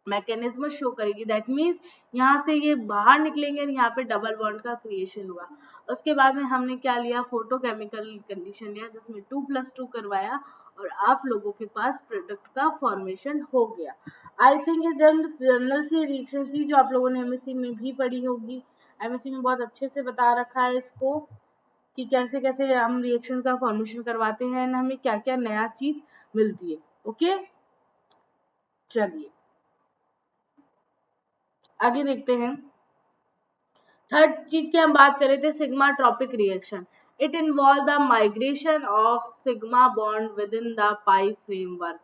मैकेनिज्म शो करेगी। दैट मीन्स यहाँ से ये बाहर निकलेंगे और यहाँ पे डबल बॉन्ड का क्रिएशन हुआ। उसके बाद में हमने क्या लिया, फोटोकेमिकल कंडीशन लिया जिसमें 2+2 करवाया और आप लोगों के पास प्रोडक्ट का फॉर्मेशन हो गया। आई थिंक ये जनरल सी रिएक्शन थी जो आप लोगों ने एमएससी में भी पढ़ी होगी। एमएससी में बहुत अच्छे से बता रखा है इसको कि कैसे कैसे हम रिएक्शन का फॉर्मेशन करवाते हैं और हमें क्या क्या नया चीज मिलती है। ओके चलिए आगे देखते हैं। थर्ड चीज की हम बात कर रहे थे, sigmatropic reaction. It involve the migration of sigma bond within the pi framework.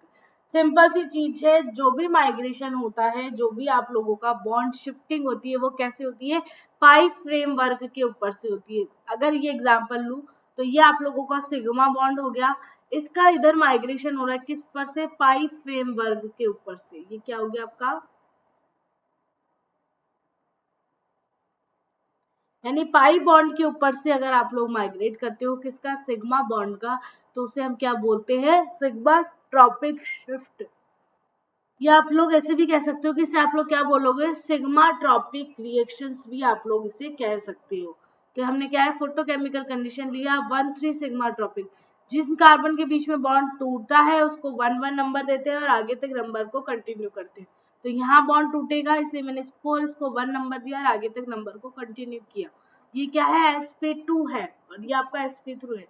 Simple सी चीज है, जो भी माइग्रेशन होता है, जो भी आप लोगों का बॉन्ड शिफ्टिंग होती है, वो कैसे होती है, पाई फ्रेमवर्क के ऊपर से होती है। अगर ये एग्जांपल लूं तो ये आप लोगों का सिग्मा बॉन्ड हो गया, इसका इधर माइग्रेशन हो रहा है किस पर से, पाई फ्रेमवर्क के ऊपर से। ये क्या हो गया आपका, यानी पाई बॉन्ड के ऊपर से अगर आप लोग माइग्रेट करते हो किसका, सिग्मा बॉन्ड का, तो उसे हम क्या बोलते हैं, सिग्मा ट्रॉपिक शिफ्ट। या आप लोग ऐसे भी कह सकते हो कि इसे आप लोग क्या बोलोगे, सिग्मा ट्रॉपिक रिएक्शंस भी आप लोग इसे कह सकते हो। तो हमने क्या है, फोटोकेमिकल कंडीशन लिया 1 3 सिग्मा ट्रॉपिक। जिन कार्बन के बीच में बॉन्ड टूटता है उसको 1 1 नंबर देते हैं और आगे तक नंबर को कंटिन्यू करते हैं। तो यहाँ बॉन्ड टूटेगा इसलिए मैंने इसको 1 नंबर दिया और आगे तक नंबर को कंटिन्यू किया। ये क्या है, sp2 है और ये आपका sp3 है।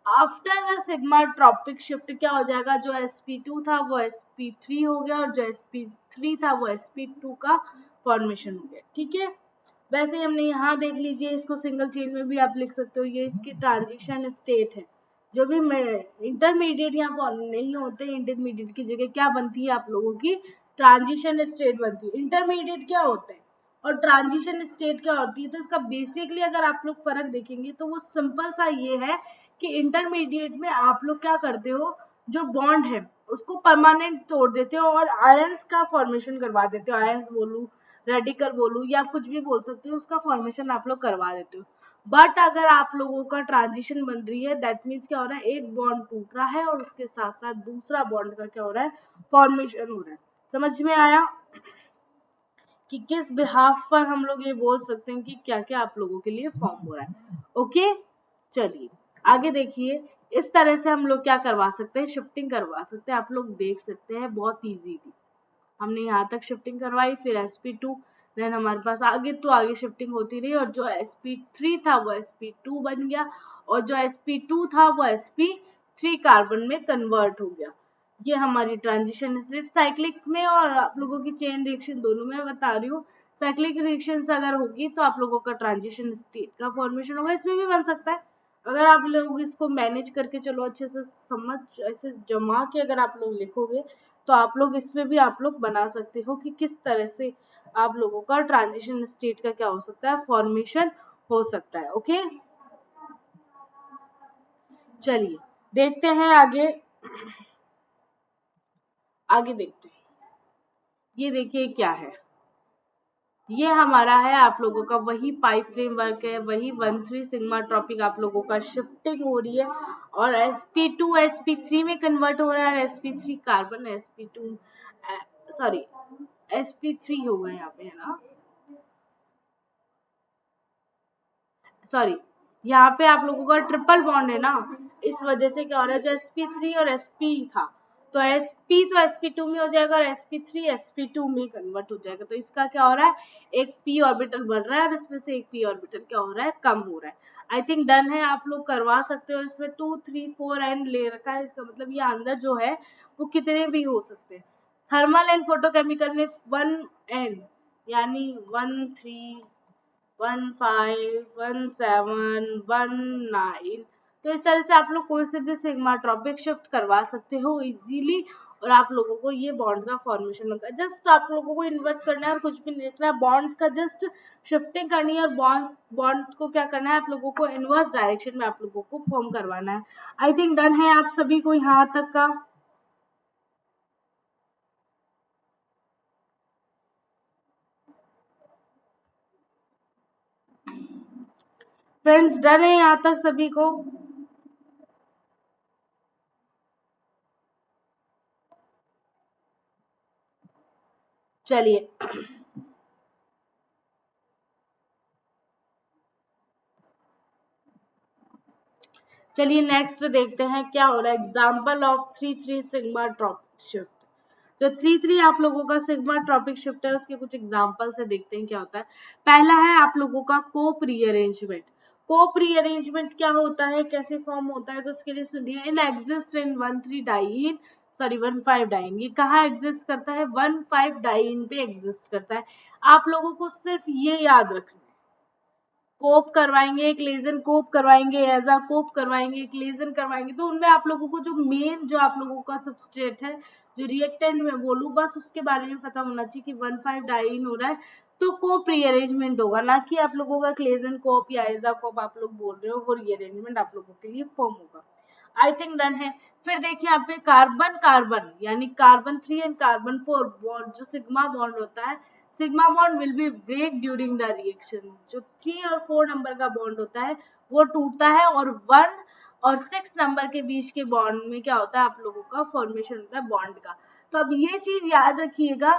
After the sigmatropic shift क्या हो जाएगा, जो sp2 था वो sp3 हो गया और जो sp3 था वो sp2 का फॉर्मेशन हो गया। ठीक है, वैसे ही हमने यहाँ देख लीजिए, इसको सिंगल चेन में भी आप लिख सकते हो, ये इसकी ट्रांजिशन स्टेट है। जो भी इंटरमीडिएट यहाँ फॉर्म नहीं होते, इंटरमीडिएट की जगह क्या बनती है आप लोगों की, ट्रांजिशन स्टेट बनती है। इंटरमीडिएट क्या होता है और ट्रांजिशन स्टेट क्या होती है, तो इसका बेसिकली अगर आप लोग फर्क देखेंगे तो वो सिंपल सा ये है कि इंटरमीडिएट में आप लोग क्या करते हो, जो बॉन्ड है उसको परमानेंट तोड़ देते हो और आयंस का फॉर्मेशन करवा देते हो। आयंस बोलूं, रेडिकल बोलूं या कुछ भी बोल सकते हो, उसका फॉर्मेशन आप लोग करवा देते हो। बट अगर आप लोगों का ट्रांजिशन बन रही है, दैट मीन्स क्या हो रहा है, एक बॉन्ड टूट रहा है और उसके साथ साथ दूसरा बॉन्ड का क्या हो रहा है, फॉर्मेशन हो रहा है। समझ में आया कि किस बिहाफ पर हम लोग ये बोल सकते हैं कि क्या क्या आप लोगों के लिए फॉर्म हो रहा है। ओके, चलिए आगे देखिए। इस तरह से हम लोग क्या करवा सकते हैं, शिफ्टिंग करवा सकते हैं। आप लोग देख सकते हैं बहुत इजीली हमने यहाँ तक शिफ्टिंग करवाई, फिर sp2, देन हमारे पास आगे तो आगे शिफ्टिंग होती रही और जो sp3 था वो sp2 बन गया और जो sp2 था वो sp3 कार्बन में कन्वर्ट हो गया। ये हमारी ट्रांजिशन स्टेट साइक्लिक में और आप लोगों की चेन रिएक्शन दोनों में बता रही हूँ। साइक्लिक रिएक्शन अगर होगी तो आप लोगों का ट्रांजिशन स्टेट का फॉर्मेशन होगा, इसमें भी बन सकता है। अगर आप लोग इसको मैनेज करके चलो अच्छे से समझ ऐसे जमा के अगर आप लोग लिखोगे तो आप लोग इसमें भी आप लोग बना सकते हो कि किस तरह से आप लोगों का ट्रांजिशन स्टेट का क्या हो सकता है, फॉर्मेशन हो सकता है। ओके, चलिए देखते हैं आगे। आगे देखते हैं, ये देखिए क्या है, ये हमारा है आप लोगों का वही पाइप फ्रेमवर्क है, वही 1 3 सिग्मा ट्रॉपिक आप लोगों का शिफ्टिंग हो रही है और sp2 sp3 में कन्वर्ट हो रहा है। sp3 carbon sp2 sorry sp3 हो गए यहाँ पे, है ना, सॉरी यहाँ पे आप लोगों का ट्रिपल बॉन्ड है ना, इस वजह से क्या हो रहा है, जो sp3 और sp था तो sp तो sp2 में हो जाएगा और sp3 sp2 में कन्वर्ट हो जाएगा। तो इसका क्या हो रहा है, एक p ऑर्बिटल बढ़ रहा है और इसमें से एक p ऑर्बिटल क्या हो रहा है, कम हो रहा है। आई थिंक डन है, आप लोग करवा सकते हो। इसमें 2 3 4 एंड ले रखा है, इसका मतलब ये अंदर जो है वो कितने भी हो सकते हैं। थर्मल एंड फोटोकेमिकल में 1 एन यानी 1 3 1 5 1 7 1 9, तो इस तरह से आप लोग कोई से भी सिग्मा ट्रॉपिक शिफ्ट करवा सकते हो इजीली और आप लोगों को ये बॉन्ड का फॉर्मेशन होगा। जस्ट आप लोगों को इन्वर्स करना है और कुछ भी नहीं लिखना है, बॉन्ड्स का जस्ट शिफ्टिंग करनी है और बॉन्ड्स को क्या करना है, आप लोगों को इनवर्स डायरेक्शन में आप लोगों को फॉर्म करवाना है। आई थिंक डन है आप सभी को यहाँ तक का। फ्रेंड्स डन है यहाँ तक सभी को। चलिए चलिए नेक्स्ट देखते हैं क्या हो रहा है। Example of 3 3 sigmatropic shift. जो 3 3 आप लोगों का सिग्मा ट्रॉपिक शिफ्ट है उसके कुछ एग्जाम्पल से देखते हैं क्या होता है। पहला है आप लोगों का कोप रीअरेंजमेंट। कोप रीअरेंजमेंट क्या होता है, कैसे फॉर्म होता है, तो उसके लिए सुनिए। इन exist in 1 3 diene, sorry 1 5 diene, ये कहाँ एग्जिस्ट करता है, 1 5 डाइन पे एग्जिस्ट करता है। आप लोगों को सिर्फ ये याद रखना है, कोप करवाएंगे, एक लेजन कोप करवाएंगे, एजा कोप करवाएंगे, एक लेजन करवाएंगे, तो उनमें आप लोगों को जो मेन जो आप लोगों का सबस्ट्रेट है, जो रिएक्टेंट में बोलूँ, बस उसके बारे में पता होना चाहिए कि 1,5 डाइन हो रहा है तो कोप रीअरेंजमेंट होगा, ना कि आप लोगों का क्लेजन कोप या एजा कोप आप लोग बोल रहे हो वो रीअरेंजमेंट आप लोगों के लिए फॉर्म होगा। आई थिंक डन है। फिर देखिए यहाँ पे कार्बन कार्बन यानी कार्बन 3 एंड कार्बन 4 बॉन्ड, जो सिग्मा बॉन्ड होता है, sigma bond will be break during the reaction. जो 3 और 4 नंबर का बॉन्ड होता है वो टूटता है, और 1 और 6 नंबर के बीच के बॉन्ड में क्या होता है, आप लोगों का फॉर्मेशन होता है बॉन्ड का। तो अब ये चीज याद रखिएगा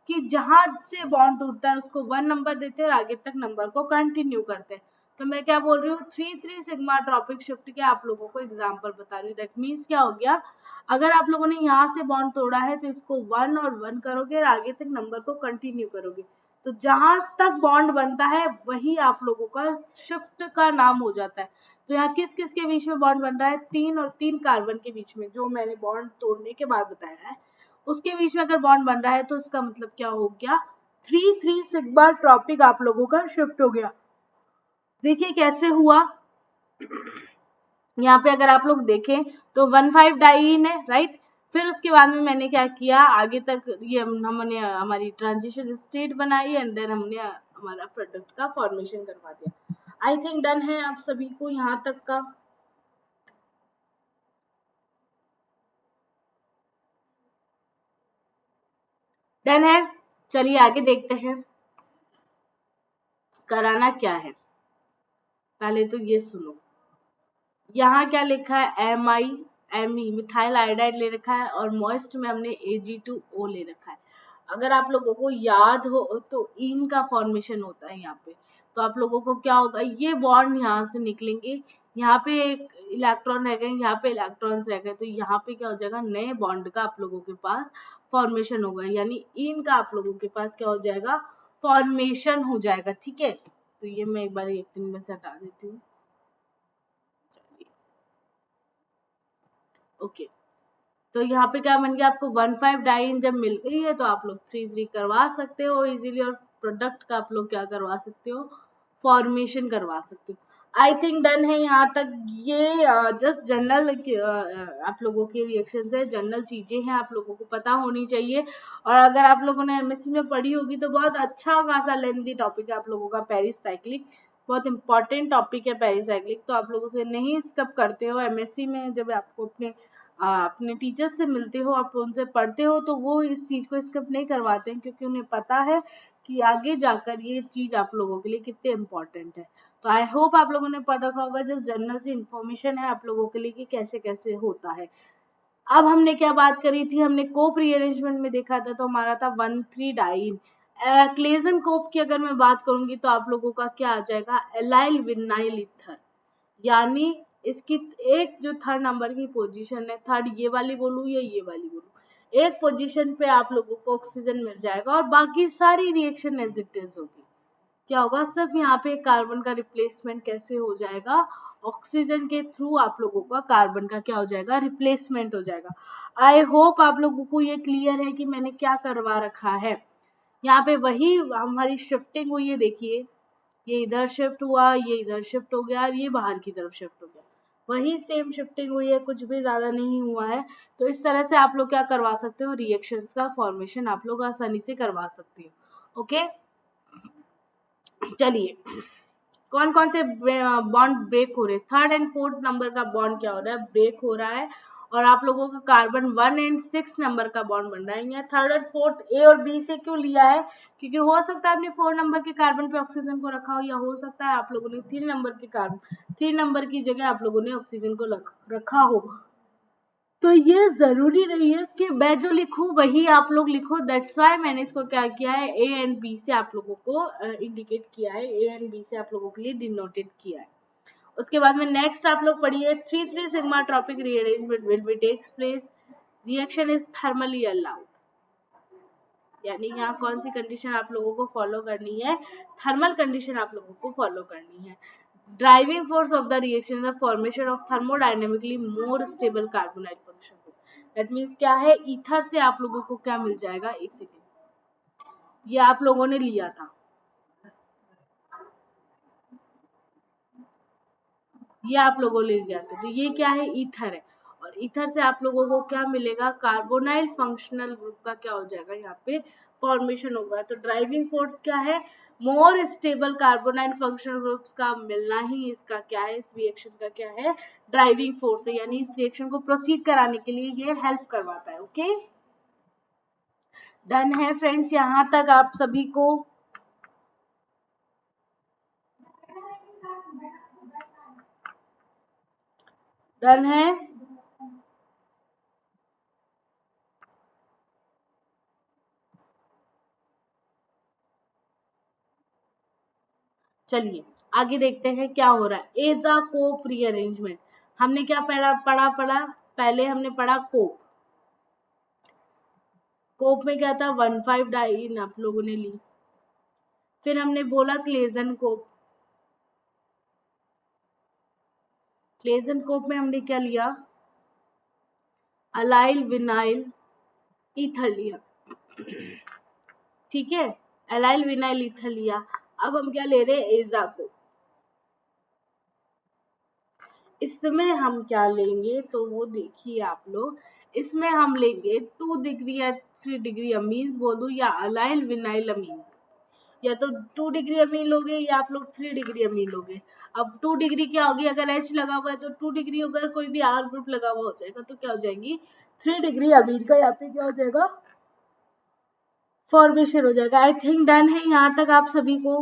कि जहां से बॉन्ड टूटता है उसको 1 नंबर देते हैं और आगे तक नंबर को कंटिन्यू करते हैं। तो मैं क्या बोल रही हूँ, 3 सिग्मा ट्रॉपिक शिफ्ट के आप लोगों को एग्जाम्पल बता रही हूँ। दैट मीन्स क्या हो गया, अगर आप लोगों ने यहाँ से बॉन्ड तोड़ा है तो इसको 1 और 1 करोगे और आगे तक नंबर को कंटिन्यू करोगे, तो जहां तक बॉन्ड बनता है वही आप लोगों का शिफ्ट का नाम हो जाता है। तो यहाँ किस किस के बीच में बॉन्ड बन रहा है, 3 और 3 कार्बन के बीच में, जो मैंने बॉन्ड तोड़ने के बाद बताया है उसके बीच में अगर बॉन्ड बन रहा है तो उसका मतलब क्या हो गया, 3 सिग्मा ट्रॉपिक आप लोगों का शिफ्ट हो गया। देखिए कैसे हुआ, यहाँ पे अगर आप लोग देखें तो 1,5 डाइईन है, राइट। फिर उसके बाद में मैंने क्या किया, आगे तक ये हमने हमारी ट्रांजिशन स्टेट बनाई एंड देन हमने हमारा प्रोडक्ट का फॉर्मेशन करवा दिया। आई थिंक डन है आप सभी को यहाँ तक का। डन है, चलिए आगे देखते हैं कराना क्या है। पहले तो ये सुनो, यहाँ क्या लिखा है, MI मिथाइल आयोडाइड ले रखा है और मॉइस्ट में हमने Ag2O ले रखा है। अगर आप लोगों को याद हो तो इन का फॉर्मेशन होता है यहाँ पे, तो आप लोगों को क्या होगा, ये बॉन्ड यहाँ से निकलेंगे, यहाँ पे एक इलेक्ट्रॉन रह गए, यहाँ पे इलेक्ट्रॉन्स रह गए, तो यहाँ पे क्या हो जाएगा, नए बॉन्ड का आप लोगों के पास फॉर्मेशन होगा, यानी इन का आप लोगों के पास क्या हो जाएगा, फॉर्मेशन हो जाएगा। ठीक है, तो ये मैं एक बार एक दिन में से हटा देती हूँ। ओके, तो यहाँ पे क्या बन गया, आपको 1,5 डाइन जब मिल गई है तो आप लोग 3 करवा सकते हो इजीली, और प्रोडक्ट का आप लोग क्या करवा सकते हो, फॉर्मेशन करवा सकते हो। आई थिंक डन है यहाँ तक। ये जस्ट जनरल आप लोगों के रिएक्शन है, जनरल चीजें हैं, आप लोगों को पता होनी चाहिए। और अगर आप लोगों ने एमएससी में पढ़ी होगी तो बहुत अच्छा खासा लेंथी टॉपिक है आप लोगों का पेरिस साइक्लिक, बहुत इंपॉर्टेंट टॉपिक है पेरिस साइक्लिक। तो आप लोगों से नहीं स्कप करते हो एमएससी में, जब आपको अपने टीचर्स से मिलते हो, आप उनसे पढ़ते हो, तो वो इस चीज को स्किप नहीं करवाते हैं, क्योंकि उन्हें पता है कि आगे जाकर ये चीज आप लोगों के लिए कितने इम्पोर्टेंट है। तो आई होप आप लोगों ने पढ़ रखा होगा, जो जनरल से इंफॉर्मेशन है आप लोगों के लिए कि कैसे कैसे होता है। अब हमने क्या बात करी थी, हमने कोप रीअरेंजमेंट में देखा था, तो हमारा था 1,3 डाइन। क्लेजन कोप की अगर मैं बात करूंगी तो आप लोगों का क्या आ जाएगा, एलाइल विनाइल ईथर, यानी इसकी एक जो थर्ड नंबर की पोजीशन है, थर्ड ये वाली बोलूँ या ये वाली बोलूँ, एक पोजीशन पे आप लोगों को ऑक्सीजन मिल जाएगा और बाकी सारी रिएक्शन एज इट इज होगी। क्या होगा, सिर्फ यहाँ पे कार्बन का रिप्लेसमेंट कैसे हो जाएगा, ऑक्सीजन के थ्रू आप लोगों का कार्बन का क्या हो जाएगा, रिप्लेसमेंट हो जाएगा। आई होप आप लोगों को ये क्लियर है कि मैंने क्या करवा रखा है। यहाँ पे वही हमारी शिफ्टिंग हुई है, देखिए ये इधर शिफ्ट हुआ, ये इधर शिफ्ट हो गया और ये बाहर की तरफ शिफ्ट हो गया, वही सेम शिफ्टिंग हुई है, कुछ भी ज्यादा नहीं हुआ है। तो इस तरह से आप लोग क्या करवा सकते हो, रिएक्शंस का फॉर्मेशन आप लोग आसानी से करवा सकते हो। ओके, चलिए कौन कौन से बॉन्ड ब्रेक हो रहे हैं, थर्ड एंड फोर्थ नंबर का बॉन्ड क्या हो रहा है, ब्रेक हो रहा है। और आप लोगों का कार्बन 1 एंड 6 नंबर का बॉन्ड बन रहा है। यहाँ थर्ड और फोर्थ ए और बी से क्यों लिया है, क्योंकि हो सकता है आपने 4 नंबर के कार्बन पे ऑक्सीजन को रखा हो, या हो सकता है आप लोगों ने 3 नंबर के कार्बन 3 नंबर की जगह आप लोगों ने ऑक्सीजन को रखा हो। तो ये जरूरी नहीं है कि मैं जो लिखूं वही आप लोग लिखो, दैट्स वाई मैंने इसको क्या किया है, ए एंड बी से आप लोगों को इंडिकेट किया है, ए एंड बी से आप लोगों के लिए डिनोटेड किया है। उसके बाद में नेक्स्ट आप लोग पढ़िए, 3 sigmatropic rearrangement will be takes place, reaction is thermally allowed, यानी यहाँ कौन सी कंडीशन आप लोगों को फॉलो करनी है, थर्मल कंडीशन आप लोगों को फॉलो करनी है। Driving force of the reaction the formation of thermodynamically more stable carbonyl function. That means क्या है, ईथर से आप लोगों को क्या मिल जाएगा, एक सेकेंड, ये आप लोगों ने लिया था, ये आप लोगों ले जाते हैं। तो ये क्या है, ईथर है। और ईथर से आप लोगों को क्या मिलेगा, कार्बोनाइल फंक्शनल ग्रुप का क्या हो जाएगा, यहाँ पे फॉर्मेशन होगा। तो ड्राइविंग फोर्स क्या है, more stable carbonyl functional groups का मिलना ही इसका क्या है, इस रिएक्शन का क्या है, ड्राइविंग फोर्स है। यानी इस रिएक्शन को प्रोसीड कराने के लिए ये हेल्प करवाता है। ओके, डन है फ्रेंड्स यहाँ तक आप सभी को। डन है, चलिए आगे देखते हैं क्या हो रहा है। एजा कोप रीअरेंजमेंट, हमने क्या पढ़ा पहले हमने पढ़ा कोप। कोप में क्या था, 1,5 डाइन आप लोगों ने ली। फिर हमने बोला क्लेजन कोप, क्लेजन कोप में हमने क्या लिया, अलाइल विनाइल ईथर लिया। ठीक है, अलाइल विनाइल ईथर लिया। अब हम क्या ले रहे हैं, एजा को। इसमें हम क्या लेंगे, तो वो देखिए आप लोग, इसमें हम लेंगे 2 डिग्री या 3 डिग्री अमीन्स बोल दूं, या अलाइल विनाइल अमीन। या तो 2 डिग्री अमीन लोगे या आप लोग 3 डिग्री अमीन लोगे। अब 2 डिग्री क्या होगी, अगर H लगा हुआ है तो 2 डिग्री, अगर कोई भी R ग्रुप लगा हुआ हो जाएगा तो क्या हो जाएगी, 3 डिग्री अमीन का यहाँ पे क्या हो जाएगा, फॉर्मेशन हो जाएगा। आई थिंक डन है यहाँ तक आप सभी को।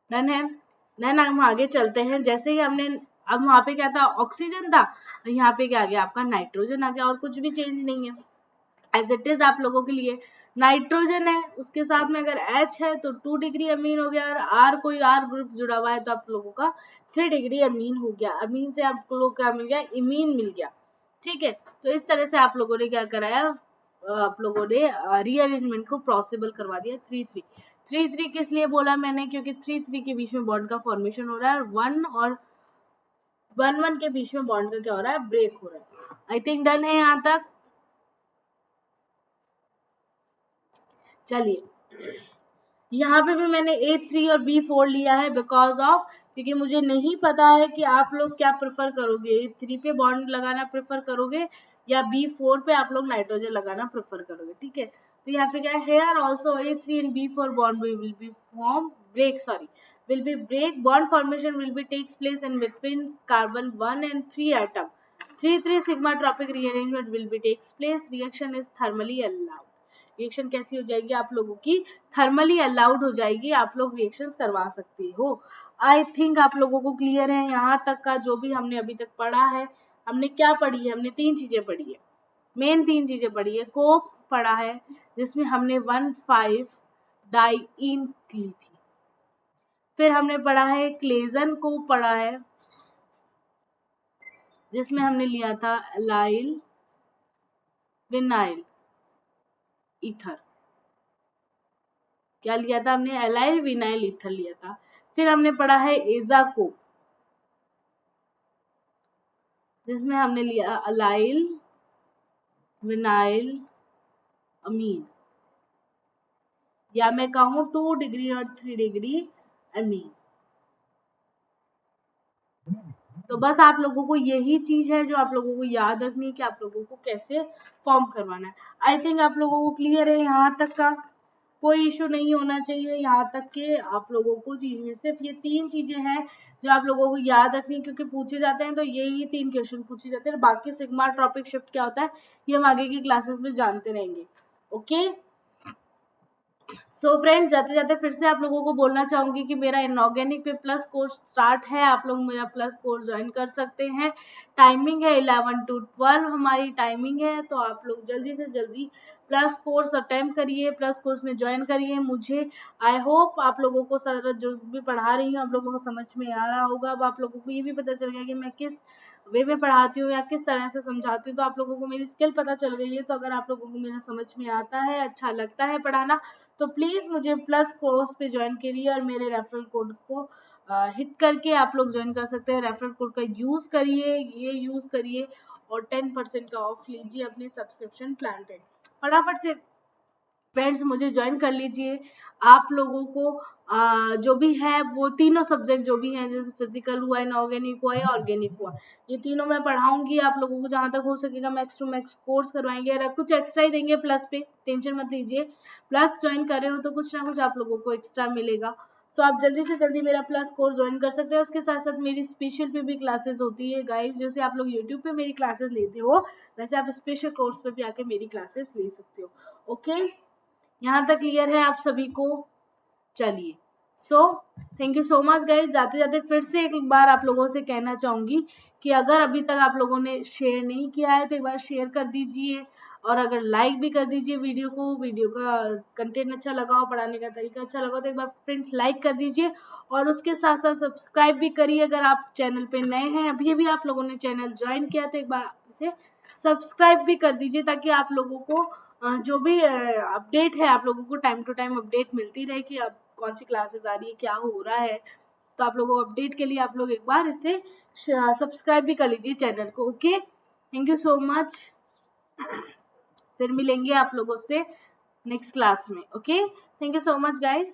डन है, देन हम आगे चलते हैं। जैसे ही हमने, अब वहां पे क्या था, ऑक्सीजन था, यहाँ पे क्या आ गया, आपका नाइट्रोजन आ गया, और कुछ भी चेंज नहीं है, एज इट इज आप लोगों के लिए। नाइट्रोजन है, उसके साथ में अगर H है तो 2 डिग्री अमीन हो गया, और R कोई R ग्रुप जुड़ा हुआ है तो आप लोगों का 3 डिग्री अमीन हो गया। अमीन से आप लोगों को क्या मिल गया, इमीन मिल गया। ठीक है, तो इस तरह से आप लोगों ने क्या कराया, आप लोगों ने रीअरेंजमेंट को पॉसिबल करवा दिया। 3-3 किस लिए बोला मैंने, क्योंकि 3-3 के बीच में बॉन्ड का फॉर्मेशन हो रहा है, और 1 और 1-1 के बीच में बॉन्ड का क्या हो रहा है, ब्रेक हो रहा है। आई थिंक डन है यहाँ तक। चलिए यहाँ पे भी मैंने A3 और B4 लिया है, बिकॉज ऑफ, क्योंकि मुझे नहीं पता है कि आप लोग क्या प्रेफर करोगे, A3 पे बॉन्ड लगाना प्रेफर करोगे या B4 पे आप लोग नाइट्रोजन लगाना प्रेफर करोगे। ठीक है, तो यहाँ पे क्या है, here also A3 and B4 bond will be form break, sorry will be break, bond formation will be takes place in between carbon 1 and 3 atom, 3-3 sigma tropic rearrangement will be takes place, reaction is thermally allowed। Reaction कैसी हो जाएगी, आप लोगों की thermally allowed हो जाएगी, आप लोग रिएक्शन करवा सकते हो। आई थिंक आप लोगों को क्लियर है यहाँ तक का, जो भी हमने अभी तक पढ़ा है। हमने क्या पढ़ी है, हमने 3 चीजें पढ़ी है, मेन 3 चीजें पढ़ी है। कोप पढ़ा है, जिसमें हमने 1,5 डाइईन ली थी। फिर हमने पढ़ा है क्लेजन को पढ़ा है, जिसमें हमने लिया था अलाइल विनाइल ईथर। क्या लिया था हमने, एलाइल विनाइल ईथर लिया था। फिर हमने पढ़ा है एजा को, जिसमें हमने लिया अलाइल विनाइल अमीन, या मैं कहूँ 2 डिग्री और 3 डिग्री अमीन। तो बस आप लोगों को यही चीज है जो आप लोगों को याद रखनी है कि आप लोगों को कैसे फॉर्म करवाना है। आई थिंक आप लोगों को क्लियर है यहाँ तक का, कोई इशू नहीं होना चाहिए यहाँ तक के। आप लोगों को चीज में सिर्फ ये 3 चीजें हैं जो आप लोगों को याद रखनी है, क्योंकि पूछे जाते हैं तो यही 3 क्वेश्चन पूछे जाते हैं। बाकी सिग्मा ट्रॉपिक शिफ्ट क्या होता है ये हम आगे की क्लासेस में जानते रहेंगे। ओके, सो फ्रेंड्स, जाते जाते फिर से आप लोगों को बोलना चाहूंगी कि मेरा इनऑर्गेनिक पे प्लस कोर्स स्टार्ट है, आप लोग मेरा प्लस कोर्स ज्वाइन कर सकते हैं। टाइमिंग है 11 to 12 हमारी टाइमिंग है, तो आप लोग जल्दी से जल्दी प्लस कोर्स अटेम्प्ट करिए, प्लस कोर्स में ज्वाइन करिए। मुझे आई होप आप लोगों को सर जो भी पढ़ा रही हूँ आप लोगों को समझ में आ रहा होगा। अब आप लोगों को ये भी पता चल गया कि मैं किस वे में पढ़ाती हूँ या किस तरह से समझाती हूँ, तो आप लोगों को मेरी स्किल पता चल गई है। तो अगर आप लोगों को मेरा समझ में आता है, अच्छा लगता है पढ़ाना, तो प्लीज मुझे प्लस कोर्स पे ज्वाइन करिए और मेरे रेफरल कोड को हिट करके आप लोग ज्वाइन कर सकते हैं। रेफरल कोड का यूज करिए, ये यूज करिए और 10% का ऑफ लीजिए अपने सब्सक्रिप्शन प्लान पे। फटाफट से फ्रेंड्स मुझे ज्वाइन कर लीजिए। आप लोगों को जो भी है वो तीनों सब्जेक्ट जो भी हैं, जैसे फिजिकल हुआ, इनऑर्गेनिक हुआ या ऑर्गेनिक हुआ, ये तीनों मैं पढ़ाऊंगी आप लोगों को। जहाँ तक हो सकेगा मैक्स टू मैक्स कोर्स करवाएंगे, और कुछ एक्स्ट्रा ही देंगे प्लस पे, टेंशन मत लीजिए। प्लस ज्वाइन कर रहे हो तो कुछ ना कुछ आप लोगों को एक्स्ट्रा मिलेगा। तो आप जल्दी से जल्दी मेरा प्लस कोर्स ज्वाइन कर सकते हो। उसके साथ साथ मेरी स्पेशल पे भी क्लासेस होती है गाइस। जैसे आप लोग यूट्यूब पे मेरी क्लासेस लेते हो, वैसे आप स्पेशल कोर्स पे भी आके मेरी क्लासेस ले सकते हो। ओके, यहाँ तक क्लियर है आप सभी को? चलिए, so thank you so much guys. जाते जाते फिर से एक बार आप लोगों से कहना चाहूंगी कि अगर अभी तक आप लोगों ने शेयर नहीं किया है तो एक बार शेयर कर दीजिए, और अगर लाइक भी कर दीजिए वीडियो को। वीडियो का कंटेंट अच्छा लगा हो, पढ़ाने का तरीका अच्छा लगा तो एक बार फ्रेंड्स लाइक कर दीजिए, और उसके साथ साथ सब्सक्राइब भी करिए। अगर आप चैनल पे नए हैं, अभी भी आप लोगों ने चैनल ज्वाइन किया तो एक बार इसे सब्सक्राइब भी कर दीजिए, ताकि आप लोगों को जो भी अपडेट है, आप लोगों को टाइम टू टाइम अपडेट मिलती रहे कि अब कौन सी क्लासेस आ रही है, क्या हो रहा है। तो आप लोगों को अपडेट के लिए आप लोग एक बार इसे सब्सक्राइब भी कर लीजिए चैनल को। Okay, thank you so much. फिर मिलेंगे आप लोगों से नेक्स्ट क्लास में। Okay, thank you so much guys.